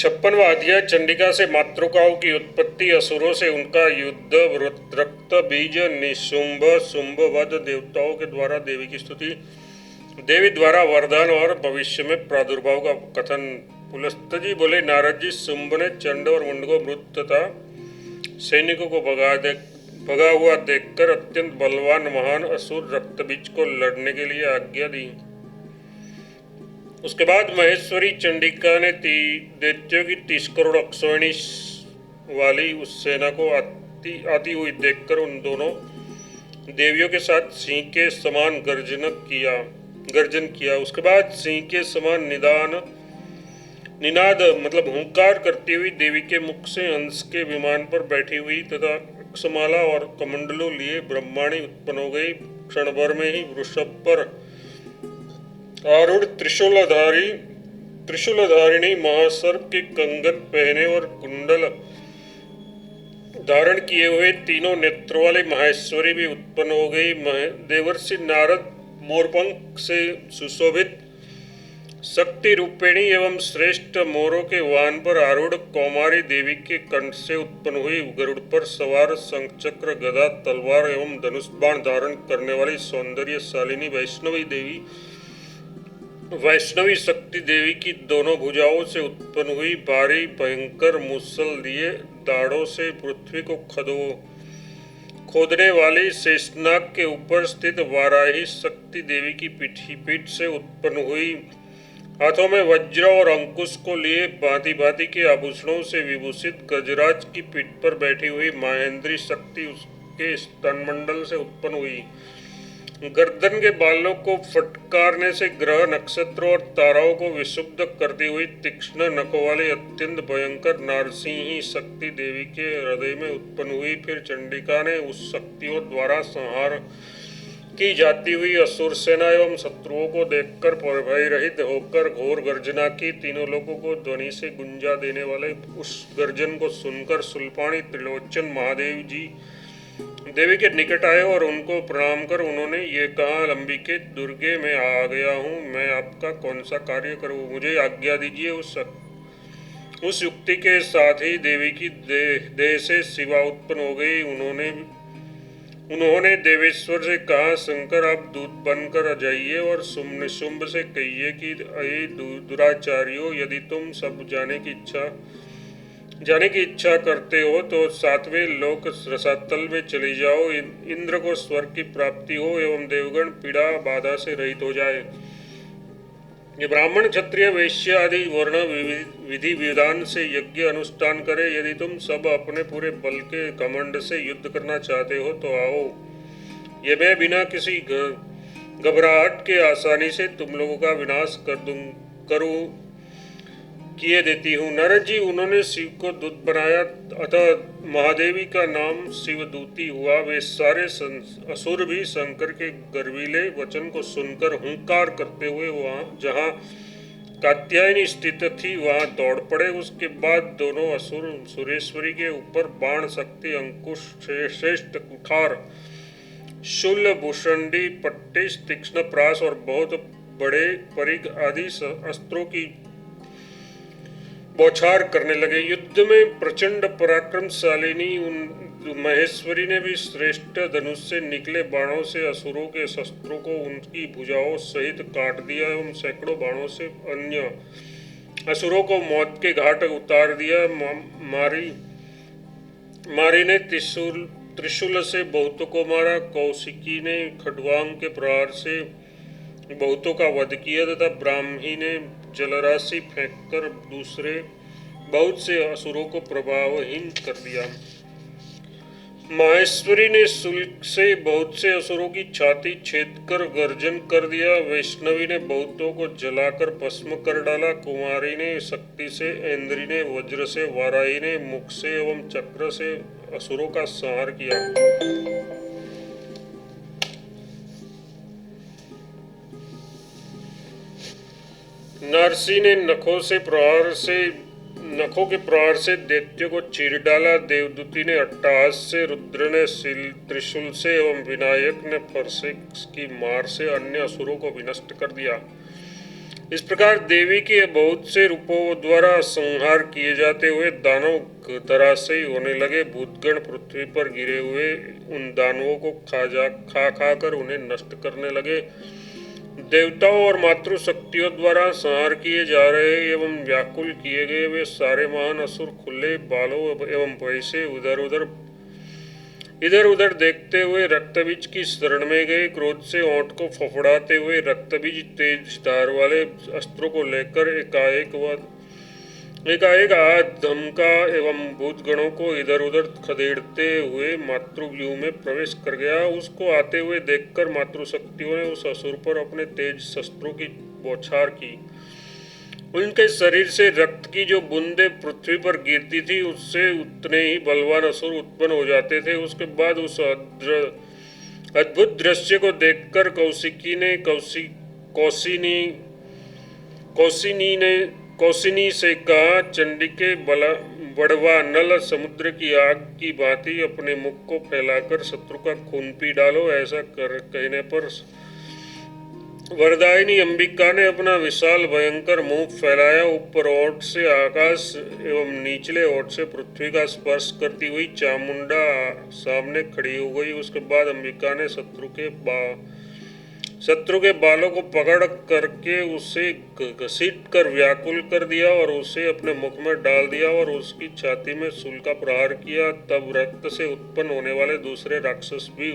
56वां अध्याय चंडिका से मातृकाओं की उत्पत्ति, असुरों से उनका युद्ध, रक्त बीज, निशुंभ शुंभ वध, देवताओं के द्वारा देवी की स्तुति, देवी द्वारा वरदान और भविष्य में प्रादुर्भाव का कथन। पुलस्त जी बोले, नारद जी, शुंभ ने चंड और मुंड को मृत तथा सैनिकों को भगा हुआ देखकर अत्यंत बलवान महान असुर रक्तबीज को लड़ने के लिए आज्ञा दी। उसके बाद महेश्वरी चंडिका ने दैत्यों की 30 करोड़ अक्षौहिणी वाली उस सेना को आती हुई देखकर उन दोनों देवियों के साथ सिंह के समान गर्जन किया। उसके बाद सिंह के समान निनाद मतलब हुंकार करती हुई देवी के मुख से हंस के विमान पर बैठी हुई तथा अक्षमाला और कमंडलों लिए ब्रह्माणी उत्पन्न हो गई। क्षण भर में ही वृषभ पर आरूढ़ त्रिशूलधारिणी महासर्प के कंगन पहने और कुंडल धारण किए हुए तीनों नेत्रों वाले माहेश्वरी भी उत्पन्न हो गई। देवर्षि नारद मोरपंख से सुशोभित शक्ति रूपिणी एवं श्रेष्ठ मोरों के वाहन पर आरूढ़ कौमारी देवी के कंठ से उत्पन्न हुई। गरुड़ पर सवार शंख चक्र गदा तलवार एवं धनुष बाण धारण करने वाली सौंदर्यशालिनी वैष्णवी शक्ति देवी की दोनों भुजाओं से उत्पन्न हुई। भारी भयंकर मुसल लिए दाढ़ों से पृथ्वी को खोदने वाली शेषनाग के ऊपर स्थित वाराही शक्ति देवी की पीठ से उत्पन्न हुई। हाथों में वज्र और अंकुश को लिए भांति भांति के आभूषणों से विभूषित गजराज की पीठ पर बैठी हुई महेंद्री शक्ति उसके स्तनमंडल से उत्पन्न हुई। गर्दन के बालों को फटकारने से ग्रह नक्षत्रों और ताराओं को विशुद्ध करती हुई तीक्ष्ण नखों वाली अत्यंत भयंकर नारसिंही शक्ति देवी के हृदय में उत्पन्न हुई। फिर चंडिका ने उस शक्तियों द्वारा संहार की जाती हुई असुर सेना एवं शत्रुओं को देखकर भय रहित होकर घोर गर्जना की। तीनों लोगों को ध्वनि से गुंजा देने वाले उस गर्जन को सुनकर शूलपाणी त्रिलोचन महादेव जी देवी के निकट आए और उनको प्रणाम कर उन्होंने ये कहा, अंबिके दुर्गे मैं आ गया हूँ, मैं आपका कौन सा कार्य करूँ, मुझे आज्ञा दीजिए। उस युक्ति के साथ ही देवी की देह से शिवा उत्पन्न हो गई। उन्होंने देवेश्वर से कहा, शंकर आप दूत बनकर जाइए और शुंभ से कहिए कि अये दुराचार्यों, यदि तुम सब जाने की इच्छा करते हो तो 7वें लोक रसातल में चले जाओ। इंद्र को स्वर्ग की प्राप्ति हो एवं देवगण पीड़ा बाधा से रहित हो जाए। ये ब्राह्मण क्षत्रिय वैश्य आदि वर्ण विधि विधान से यज्ञ अनुष्ठान करे। यदि तुम सब अपने पूरे बल के घमंड से युद्ध करना चाहते हो तो आओ, ये मैं बिना किसी घबराहट के आसानी से तुम लोगों का विनाश करूं किए देती हूँ। नारद जी, उन्होंने शिव को दूत बनाया, अतः महादेवी का नाम शिवदूती हुआ। वे सारे असुर भी शंकर के गर्वीले वचन को सुनकर हुंकार करते हुए वहां जहाँ कात्यायनी स्थित थी वहां दौड़ पड़े। उसके बाद दोनों असुर सुरेश्वरी के ऊपर बाण शक्ति, अंकुश, श्रेष्ठ कुठार, शूल, भूषंडी, पट्टिश, तीक्ष्ण प्रास और बहुत बड़े परिग आदि अस्त्रों की बौछार करने लगे। युद्ध में प्रचंड पराक्रमशालिनी महेश्वरी ने भी श्रेष्ठ धनुष से निकले बाणों से असुरों के शस्त्रों को उनकी भुजाओं सहित काट दिया एवं सैकड़ों बाणों से अन्य असुरों को मौत के घाट उतार दिया। मारी ने त्रिशूल से बहुतों को मारा। कौशिकी ने खड्वांग के प्रहार से बहुतों का वध किया तथा ब्राह्मी ने जलराशि फेंककर दूसरे बहुत से असुरों को प्रभावहीन कर दिया। माहेश्वरी ने शुल्क से बहुत से असुरों की छाती छेदकर गर्जन कर दिया। वैष्णवी ने बहुतों को जलाकर भस्म कर डाला। कुमारी ने शक्ति से, इंद्री ने वज्र से, वाराही ने मुख से एवं चक्र से असुरों का संहार किया। नारसी ने नखों के प्रहार से दैत्यों को चीर डाला। देवदूती ने अट्टहास से, रुद्र ने त्रिशूल से एवं विनायक ने फरसे की मार से अन्य असुरों को विनष्ट कर दिया। इस प्रकार देवी के बहुत से रूपों द्वारा संहार किए जाते हुए दानव धराशायी होने लगे। भूतगण पृथ्वी पर गिरे हुए उन दानवों को खा कर उन्हें नष्ट करने लगे। देवताओं और मातृशक्तियों द्वारा संहार किए जा रहे एवं व्याकुल किए गए वे सारे महान असुर खुले बालों एवं भय से इधर उधर देखते हुए रक्तबीज की शरण में गए। क्रोध से ओंठ को फफड़ाते हुए रक्तबीज तेज धार वाले अस्त्रों को लेकर एकाएक आ धमका एवं भूतगणों को इधर उधर खदेड़ते हुए मातृव्यूह में प्रवेश कर गया। उसको आते हुए देखकर मातृशक्तियों ने उस असुर पर अपने तेज शस्त्रों की बौछार की। उनके शरीर से रक्त की जो बूंदें पृथ्वी पर गिरती थी उससे उतने ही बलवान असुर उत्पन्न हो जाते थे। उसके बाद उस अद्भुत दृश्य को देखकर कौशिनी से कहा, चंडिके बड़वा नल समुद्र की आग की भांति अपने मुख को फैलाकर शत्रु का खून पी डालो। ऐसा कहने पर वरदायिनी अंबिका ने अपना विशाल भयंकर मुंह फैलाया। ऊपर ओठ से आकाश एवं निचले ओठ से पृथ्वी का स्पर्श करती हुई चामुंडा सामने खड़ी हो गई। उसके बाद अंबिका ने शत्रु के बालों को पकड़ करके उसे घसीट कर व्याकुल कर दिया और उसे अपने मुख में डाल दिया और उसकी छाती में शूल का प्रहार किया। तब रक्त से उत्पन्न होने वाले दूसरे राक्षस भी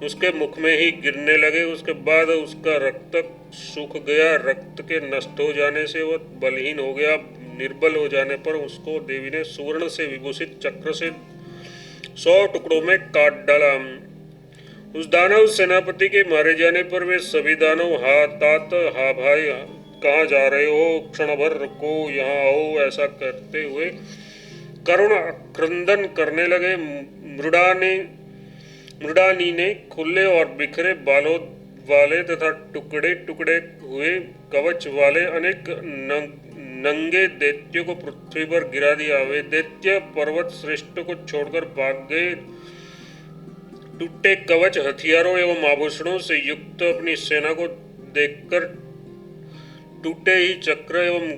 उसके मुख में ही गिरने लगे। उसके बाद उसका रक्त सूख गया। रक्त के नष्ट हो जाने से वह बलहीन हो गया। निर्बल हो जाने पर उसको देवी ने सुवर्ण से विभूषित चक्र से 100 टुकड़ों में काट डाला। उस दानव सेनापति के मारे जाने पर वे सभी दानव हा भाई कहाँ जा रहे हो, क्षण भर रुको, यहाँ आओ, ऐसा करते हुए करुण क्रंदन करने लगे। मृडानी ने खुले और बिखरे बालों वाले तथा टुकड़े टुकड़े हुए कवच वाले अनेक नंगे दैत्यों को पृथ्वी पर गिरा दिया। वे दैत्य पर्वत श्रेष्ठ को छोड़कर भाग गए। टूटे कवच, हथियारों एवं आभूषणों से युक्त अपनी सेना को देखकर टूटे ही चक्र एवं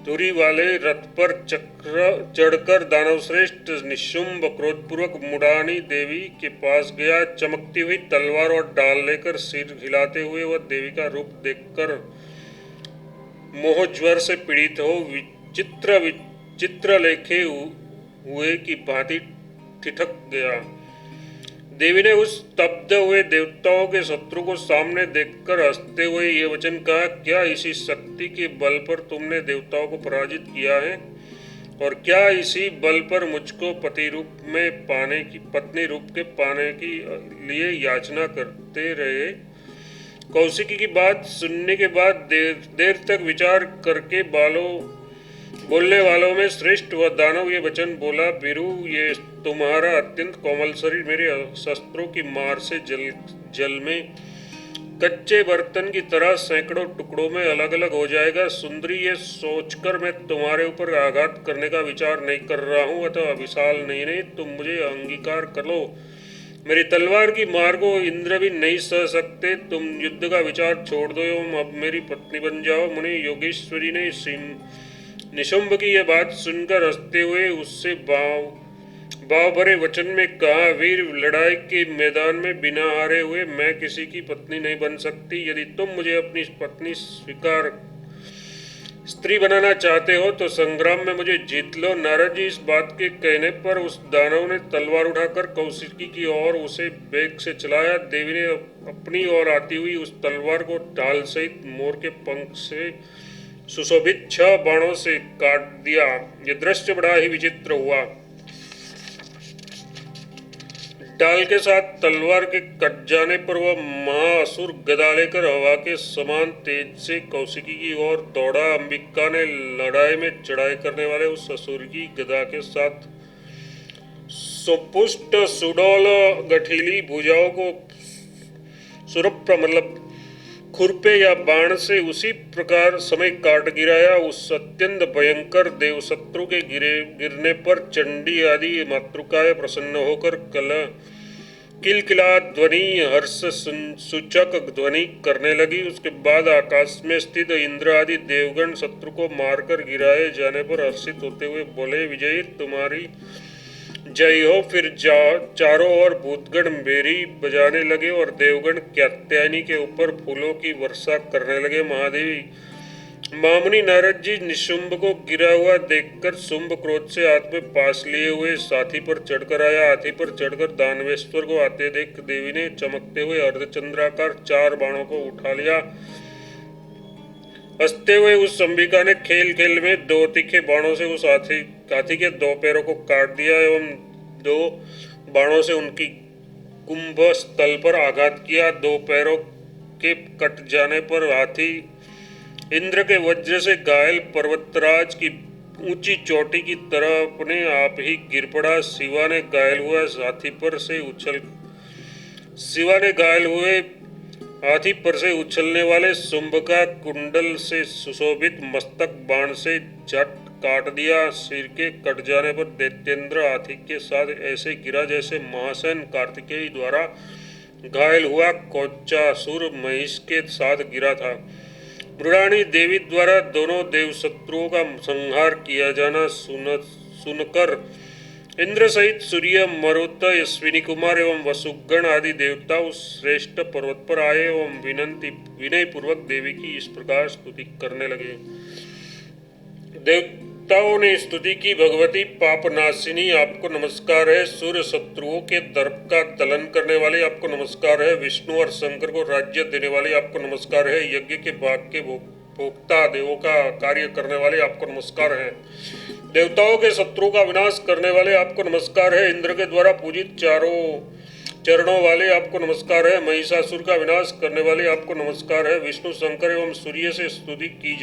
धुरी वाले रथ पर चढ़कर दानव श्रेष्ठ निशुंभ क्रोधपूर्वक मुडानी देवी के पास गया। चमकती हुई तलवार और डाल लेकर सिर हिलाते हुए वह देवी का रूप देखकर मोहज्वर से पीड़ित हो चित्रलेखे हुए की भांति ठिठक गया। देवी ने उस स्तब्ध हुए देवताओं के शत्रु को सामने देखकर हंसते हुए ये वचन कहा, क्या इसी शक्ति के बल पर तुमने देवताओं को पराजित किया है और क्या इसी बल पर मुझको पति रूप में पत्नी रूप के पाने के लिए याचना करते रहे। कौशिकी की बात सुनने के बाद देर तक विचार करके बोलने वालों में श्रेष्ठ वह दानव ये वचन बोला, वीरू, ये तुम्हारा अत्यंत कोमल शरीर मेरे शस्त्रों की मार से जल में कच्चे बर्तन की तरह सैकड़ों टुकड़ों में अलग अलग हो जाएगा। सुंदरी, ये सोचकर मैं तुम्हारे ऊपर आघात करने का विचार नहीं कर रहा हूँ, अतः विशाल नहीं, तुम मुझे अंगीकार कर लो। मेरी तलवार की मार को इंद्र भी नहीं सह सकते। तुम युद्ध का विचार छोड़ दो एवं अब मेरी पत्नी बन जाओ। मुनि योगेश्वरी ने निशुंभ की यह बात सुनकर हंसते हुए उससे भाव भरे वचन में कहा, वीर, लड़ाई के मैदान में बिना हारे हुए मैं किसी की पत्नी नहीं बन सकती। यदि तुम मुझे अपनी पत्नी स्वीकार स्त्री बनाना चाहते हो तो संग्राम में मुझे जीत लो। नारद जी, इस बात के कहने पर उस दानव ने तलवार उठाकर कौशिकी की ओर उसे वेग से चलाया। देवी ने अपनी ओर आती हुई उस तलवार को ढाल सहित मोर के पंख से सुशोभित 6 बाणों से काट दिया। यह दृश्य बड़ा ही विचित्र हुआ। ढाल के साथ तलवार के कट जाने पर वह महाअसुर गदा लेकर हवा के समान तेज से कौशिकी की ओर दौड़ा। अंबिका ने लड़ाई में चढ़ाई करने वाले उस असुर की गदा के साथ सुपुष्ट सुडौल गठीली भुजाओं को खुरपे या बाण से उसी प्रकार समय काट गिराया। उस अत्यंत भयंकर देव शत्रु के गिरने पर चंडी आदि मातृकाएं प्रसन्न होकर किलकिला ध्वनि हर्ष सूचक ध्वनि करने लगी। उसके बाद आकाश में स्थित इंद्र आदि देवगण शत्रु को मारकर गिराए जाने पर हर्षित होते हुए बोले, विजयी तुम्हारी जय हो। फिर चारों ओर भूतगण बेरी बजाने लगे और देवगण कात्यायनी के ऊपर फूलों की वर्षा करने लगे। महादेवी मामुनि नारद जी निशुंभ को गिरा हुआ देखकर शुंभ क्रोध से हाथ में पास लिए हुए हाथी पर चढ़कर आया। हाथी पर चढ़कर दानवेश्वर को आते देख देवी ने चमकते हुए अर्धचंद्राकार 4 बाणों को उठा लिया। हंसते हुए उस अंबिका ने खेल खेल में 2 तीखे बाणों से उस हाथी के 2 पैरों को काट दिया एवं 2 बाणों से उनकी कुंभ स्थल पर आघात किया। 2 पैरों के कट जाने पर हाथी इंद्र के वज्र से घायल पर्वतराज की ऊंची चोटी की तरह अपने आप ही गिर पड़ा। शिवा ने घायल हुए हाथी पर से उछलने वाले शुंभ का कुंडल से सुशोभित मस्तक बाण से झट काट दिया। सिर के कट जाने पर दैत्येंद्र हाथी के साथ ऐसे गिरा जैसे महासेन कार्तिकेय द्वारा घायल हुआ कोच्चासुर महिष के साथ गिरा था। मृडानी देवी द्वारा दोनों देव शत्रुओं का संहार किया जाना सुनकर इंद्र सहित सूर्य, मरुत, अश्विनी कुमार एवं वसुगण आदि देवता उस श्रेष्ठ पर्वत पर आए एवं विनय पूर्वक देवी की इस प्रकार स्तुति करने लगे। देवताओं ने स्तुति की, भगवती पापनाशिनी आपको नमस्कार है। सूर्य शत्रुओं के दर्प का दलन करने वाले आपको नमस्कार है। विष्णु और शंकर को राज्य देने वाले आपको नमस्कार है। यज्ञ के भाग के भोक्ता देवों का कार्य करने वाले आपको नमस्कार है। देवताओं के शत्रुओं का विनाश करने वाले आपको नमस्कार है। इंद्र के द्वारा पूजित चारों चरणों वाले आपको नमस्कार है। महिषासुर का विनाश करने वाले आपको नमस्कार है। विष्णु, शंकर एवं सूर्य से स्तुति की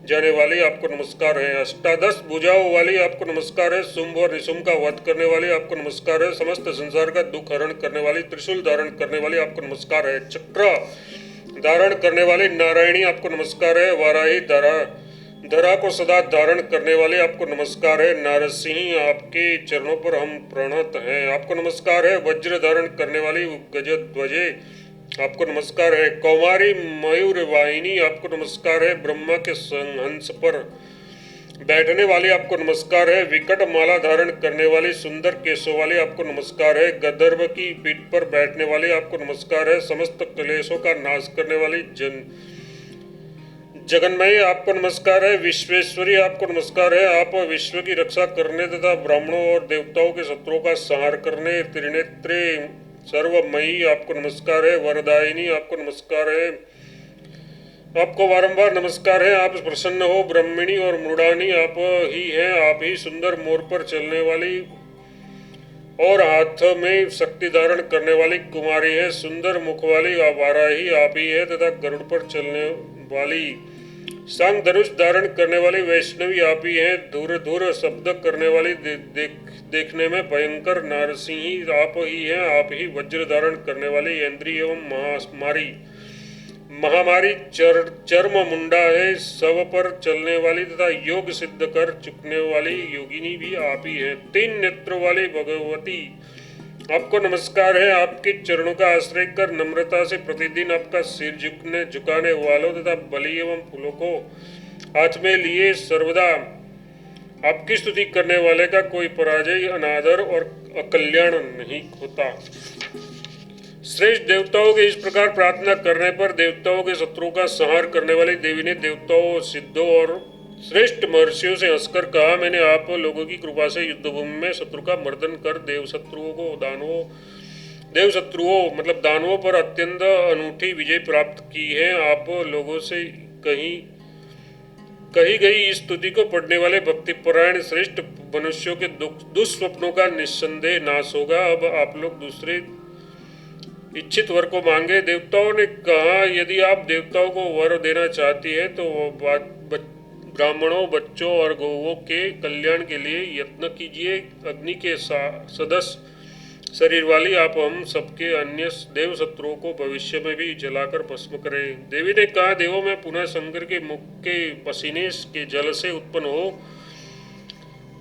जाने वाले आपको नमस्कार है। अष्टादश भुजाओं वाले आपको नमस्कार है। शुंभ और निशुंभ का वध करने वाले आपको नमस्कार है। समस्त संसार का दुख हरण करने वाले, त्रिशूल धारण करने वाले आपको नमस्कार है। चक्र धारण करने वाले नारायणी आपको नमस्कार है। वाराही धरा को सदा धारण करने वाले आपको नमस्कार है। नारसिंह आपके चरणों पर हम प्रणत हैं, आपको नमस्कार है। वज्र धारण करने वाली गजध्वजे आपको नमस्कार है। कौमारी मयूर वाहिनी आपको नमस्कार है। ब्रह्मा के हंस पर बैठने वाले आपको नमस्कार है। विकट माला धारण करने वाले सुंदर केशों वाले आपको नमस्कार है। गंधर्व की पीठ पर बैठने वाले आपको नमस्कार है। समस्त क्लेशों का नाश करने वाली जगन्मयी आपको नमस्कार है। विश्वेश्वरी आपको नमस्कार है। आप विश्व की रक्षा करने तथा ब्राह्मणों और देवताओं के शत्रुओं का संहार करने त्रिनेत्रे सर्वमयी आपको नमस्कार है। वरदायिनी आपको नमस्कार है। आपको बारंबार नमस्कार है। आप प्रसन्न हो। ब्रह्मिणी और मृडानी आप ही हैं। आप ही सुंदर मोर पर चलने वाली और हाथ में शक्ति धारण करने वाली कुमारी है। सुंदर मुख वाली वाराही आप ही है तथा गरुड़ पर चलने वाली सांग धनुष धारण करने वाली वैष्णवी आप ही हैं। धूर धूर शब्द करने वाली देखने में भयंकर नारसिंही आप ही हैं। आप ही वज्र धारण करने वाली इंद्री एवं महामारी चर्म मुंडा है। सब पर चलने वाली तथा योग सिद्ध कर चुकने वाली योगिनी भी आप ही है। 3 नेत्र वाली भगवती आपको नमस्कार है। आपके चरणों का आश्रय कर नम्रता से प्रतिदिन आपका सिर झुकाने वालों तथा बलि एवं फूलों को हाथ में लिए सर्वदा आपकी स्तुति करने वाले का कोई पराजय, अनादर और अकल्याण नहीं होता। श्रेष्ठ देवताओं के इस प्रकार प्रार्थना करने पर देवताओं के शत्रुओं का संहार करने वाली देवी ने देवताओं, सिद्धों और श्रेष्ठ महर्षियों से हंसकर कहा, मैंने आप लोगों की कृपा से युद्धभूमि में शत्रु का मर्दन कर देव शत्रुओं मतलब दानवों पर अत्यंत अनूठी विजय प्राप्त की है। आप लोगों से कही गई इस स्तुति को पढ़ने वाले भक्तिपरायण श्रेष्ठ मनुष्यों के दुष्स्वप्नों का निस्संदेह नाश होगा। अब आप लोग दूसरे इच्छित वर को मांगे। देवताओं ने कहा, यदि आप देवताओं को वर देना चाहती है तो ब्राह्मणों, बच्चों और गौओं के कल्याण के लिए यत्न कीजिए। अग्नि के सदस्य शरीर वाली आप हम सबके अन्य देव शत्रुओं को भविष्य में भी जलाकर भस्म करें। देवी ने कहा, देवों में पुनः शंकर के मुख के पसीने के जल से उत्पन्न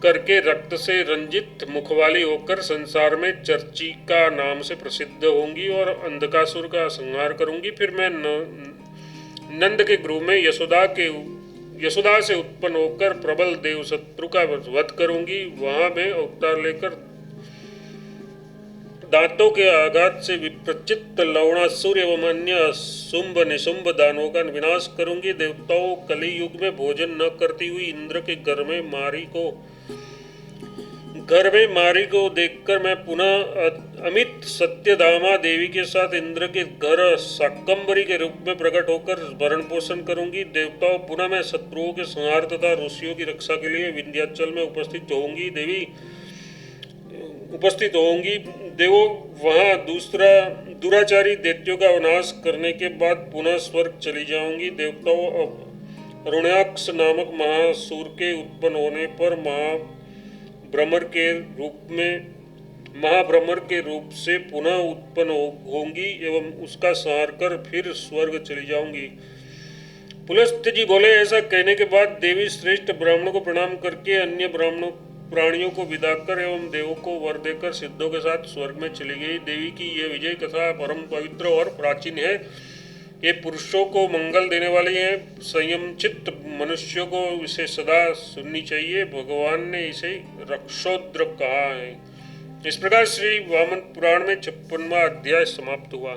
करके रक्त से रंजित मुखवाली होकर संसार में चर्चिका नाम से प्रसिद्ध होंगी और अंधकासुर का संहार करूंगी। फिर मैं नंद के गृह में यशोदा से उत्पन्न होकर प्रबल देव शत्रु का वध करूंगी। वहां मैं अवतार लेकर दांतों के आघात से विप्रचित लवणासुर एवं अन्य शुंभ निशुंभ दानवों का विनाश करूंगी। देवताओं कली युग में भोजन न करती हुई इंद्र के घर में मारी को देखकर मैं पुनः अमित सत्यधामा देवी के साथ इंद्र के घर शाकंभरी के रूप में प्रकट होकर भरण पोषण करूंगी। देवताओं पुनः मैं शत्रुओं के संहार तथा ऋषियों की रक्षा के लिए विंध्याचल में उपस्थित होंगी। देवों वहां दुराचारी दैत्यों का विनाश करने के बाद पुनः स्वर्ग चली जाऊंगी। देवताओं अरुण्याक्ष नामक महासुर के उत्पन्न होने पर महाभ्रमर के रूप से पुनः उत्पन्न होंगी एवं उसका संहार कर फिर स्वर्ग चली जाऊंगी। पुलस्त्य जी बोले, ऐसा कहने के बाद देवी श्रेष्ठ ब्राह्मणों को प्रणाम करके अन्य प्राणियों को विदा कर एवं देवों को वर देकर सिद्धों के साथ स्वर्ग में चली गई। देवी की यह विजय कथा परम पवित्र और प्राचीन है। ये पुरुषों को मंगल देने वाली है। संयमचित्त मनुष्यों को इसे सदा सुननी चाहिए। भगवान ने इसे रक्षोद्र कहा है। इस प्रकार श्री वामन पुराण में 56वां अध्याय समाप्त हुआ।